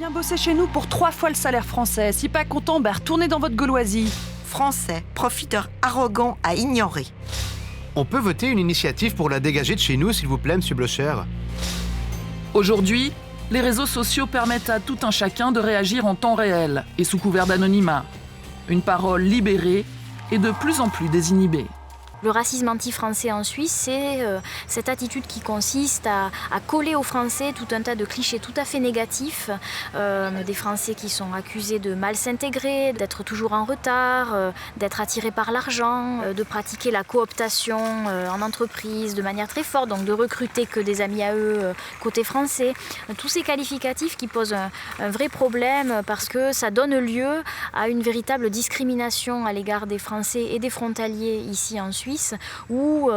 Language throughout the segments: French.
Viens bosser chez nous pour 3 fois le salaire français. Si pas content, retournez dans votre gauloisie. Français, profiteur arrogant à ignorer. On peut voter une initiative pour la dégager de chez nous, s'il vous plaît, M. Blocher. Aujourd'hui, les réseaux sociaux permettent à tout un chacun de réagir en temps réel et sous couvert d'anonymat. Une parole libérée et de plus en plus désinhibée. Le racisme anti-français en Suisse, c'est cette attitude qui consiste à coller aux Français tout un tas de clichés tout à fait négatifs. Des Français qui sont accusés de mal s'intégrer, d'être toujours en retard, d'être attirés par l'argent, de pratiquer la cooptation en entreprise de manière très forte, donc de recruter que des amis à eux côté français. Tous ces qualificatifs qui posent un vrai problème parce que ça donne lieu à une véritable discrimination à l'égard des Français et des frontaliers ici en Suisse, où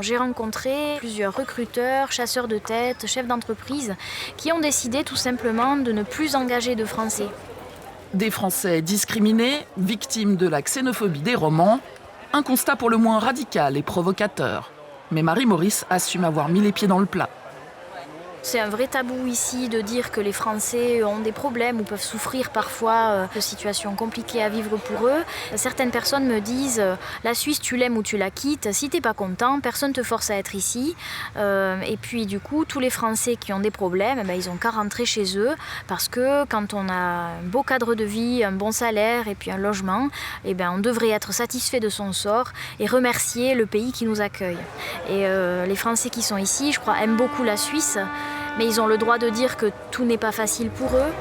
j'ai rencontré plusieurs recruteurs, chasseurs de tête, chefs d'entreprise qui ont décidé tout simplement de ne plus engager de Français. Des Français discriminés, victimes de la xénophobie des romans, un constat pour le moins radical et provocateur. Mais Marie-Maurice assume avoir mis les pieds dans le plat. C'est un vrai tabou ici de dire que les Français ont des problèmes ou peuvent souffrir parfois de situations compliquées à vivre pour eux. Certaines personnes me disent « la Suisse, tu l'aimes ou tu la quittes, si t'es pas content, personne ne te force à être ici ». Et puis du coup, tous les Français qui ont des problèmes, ils ont qu'à rentrer chez eux parce que quand on a un beau cadre de vie, un bon salaire et puis un logement, on devrait être satisfait de son sort et remercier le pays qui nous accueille. Et les Français qui sont ici, je crois, aiment beaucoup la Suisse. Mais ils ont le droit de dire que tout n'est pas facile pour eux.